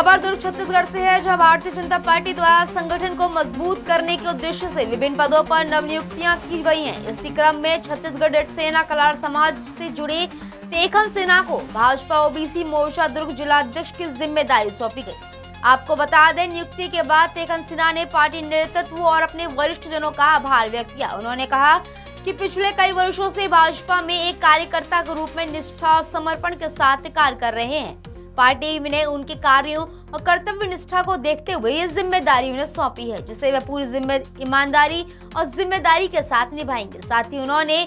खबर दुर्ग छत्तीसगढ़ से है, जहां भारतीय जनता पार्टी द्वारा संगठन को मजबूत करने के उद्देश्य से विभिन्न पदों पर नवनियुक्तियां की गई हैं। इसी क्रम में छत्तीसगढ़ डट सेना कलार समाज से जुड़े तेखन सिन्हा को भाजपा ओबीसी मोर्चा दुर्ग जिला अध्यक्ष की जिम्मेदारी सौंपी गई। आपको बता दें, नियुक्ति के बाद तेखन सिन्हा ने पार्टी नेतृत्व और अपने वरिष्ठ जनों का आभार व्यक्त किया। उन्होंने कहा कि पिछले कई वर्षों से भाजपा में एक कार्यकर्ता के रूप में निष्ठा और समर्पण के साथ कार्य कर रहे हैं। पार्टी ने उनके कार्यों और कर्तव्य निष्ठा को देखते हुए ये जिम्मेदारी उन्हें सौंपी है, जिसे वे पूरी ईमानदारी और जिम्मेदारी के साथ निभाएंगे। साथ ही उन्होंने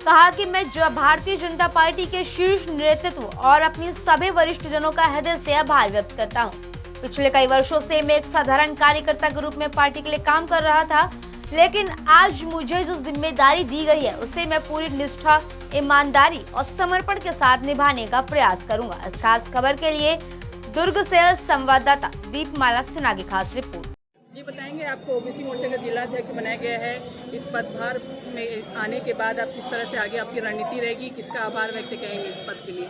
कहा कि मैं भारतीय जनता पार्टी के शीर्ष नेतृत्व और अपनी सभी वरिष्ठ जनों का हृदय से आभार व्यक्त करता हूं। पिछले कई वर्षों से मैं एक साधारण कार्यकर्ता के रूप में पार्टी के लिए काम कर रहा था, लेकिन आज मुझे जो जिम्मेदारी दी गई है उसे मैं पूरी निष्ठा, ईमानदारी और समर्पण के साथ निभाने का प्रयास करूंगा। इस खास खबर के लिए दुर्ग से संवाददाता दीपमाला सिन्हा की खास रिपोर्ट। जी बताएंगे, आपको ओबीसी मोर्चा का जिला अध्यक्ष बनाया गया है। इस पदभार में आने के बाद आप किस तरह से आगे आपकी रणनीति रहेगी, किसका आभार व्यक्त करेंगे इस पद के लिए?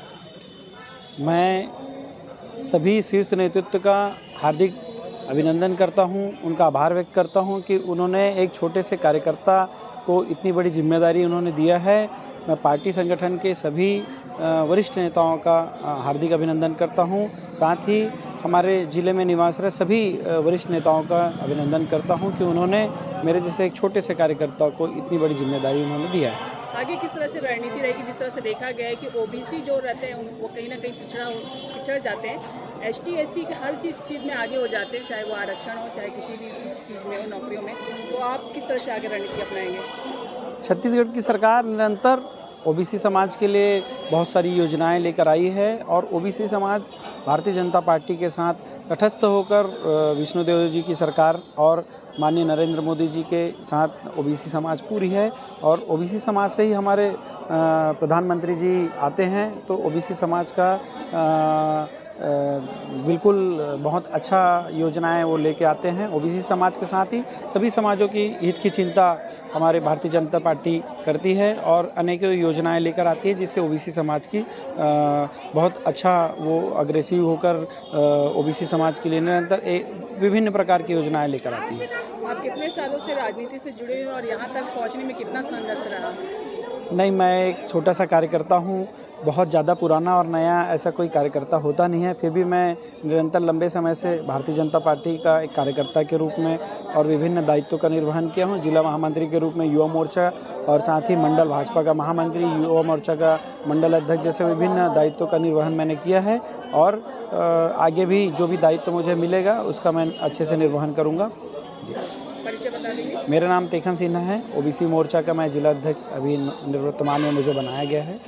मैं सभी शीर्ष नेतृत्व का हार्दिक अभिनंदन करता हूं, उनका आभार व्यक्त करता हूं कि उन्होंने एक छोटे से कार्यकर्ता को इतनी बड़ी जिम्मेदारी उन्होंने दिया है। मैं पार्टी संगठन के सभी वरिष्ठ नेताओं का हार्दिक अभिनंदन करता हूं। साथ ही हमारे ज़िले में निवासरत सभी वरिष्ठ नेताओं का अभिनंदन करता हूं कि उन्होंने मेरे जैसे एक छोटे से कार्यकर्ता को इतनी बड़ी जिम्मेदारी उन्होंने दिया है। आगे किस तरह से रणनीति रहेगी? जिस तरह से देखा गया है कि ओबीसी जो रहते हैं वो कहीं ना कहीं पिछड़ जाते हैं, एसटी एससी के हर चीज़ में आगे हो जाते हैं, चाहे वो आरक्षण हो चाहे किसी भी चीज़ में हो, नौकरियों में। तो आप किस तरह से आगे रणनीति अपनाएंगे? छत्तीसगढ़ की सरकार निरंतर ओबीसी समाज के लिए बहुत सारी योजनाएं लेकर आई है और ओबीसी समाज भारतीय जनता पार्टी के साथ तटस्थ होकर विष्णुदेव जी की सरकार और माननीय नरेंद्र मोदी जी के साथ ओबीसी समाज पूरी है। और ओबीसी समाज से ही हमारे प्रधानमंत्री जी आते हैं, तो ओबीसी समाज का बिल्कुल बहुत अच्छा योजनाएं वो लेके आते हैं। ओबीसी समाज के साथ ही सभी समाजों की हित की चिंता हमारे भारतीय जनता पार्टी करती है और अनेकों योजनाएं लेकर आती है, जिससे ओबीसी समाज की बहुत अच्छा वो अग्रेसिव होकर ओबीसी समाज के लिए निरंतर विभिन्न प्रकार की योजनाएं लेकर आती है। आप कितने सालों से राजनीति से जुड़े हैं और यहाँ तक पहुँचने में कितना संघर्ष रहा? नहीं, मैं एक छोटा सा कार्यकर्ता हूँ, बहुत ज़्यादा पुराना और नया ऐसा कोई कार्यकर्ता होता नहीं है। फिर भी मैं निरंतर लंबे समय से भारतीय जनता पार्टी का एक कार्यकर्ता के रूप में और विभिन्न दायित्वों का निर्वहन किया हूँ। जिला महामंत्री के रूप में युवा मोर्चा और साथ ही मंडल भाजपा का महामंत्री, युवा मोर्चा का मंडल अध्यक्ष जैसे विभिन्न दायित्वों का निर्वहन मैंने किया है और आगे भी जो भी दायित्व मुझे मिलेगा उसका मैं अच्छे से निर्वहन करूँगा। जी, परिचय बता दीजिए। मेरा नाम तेखन सिन्हा है, ओबीसी मोर्चा का मैं जिला अध्यक्ष अभी वर्तमान में मुझे बनाया गया है।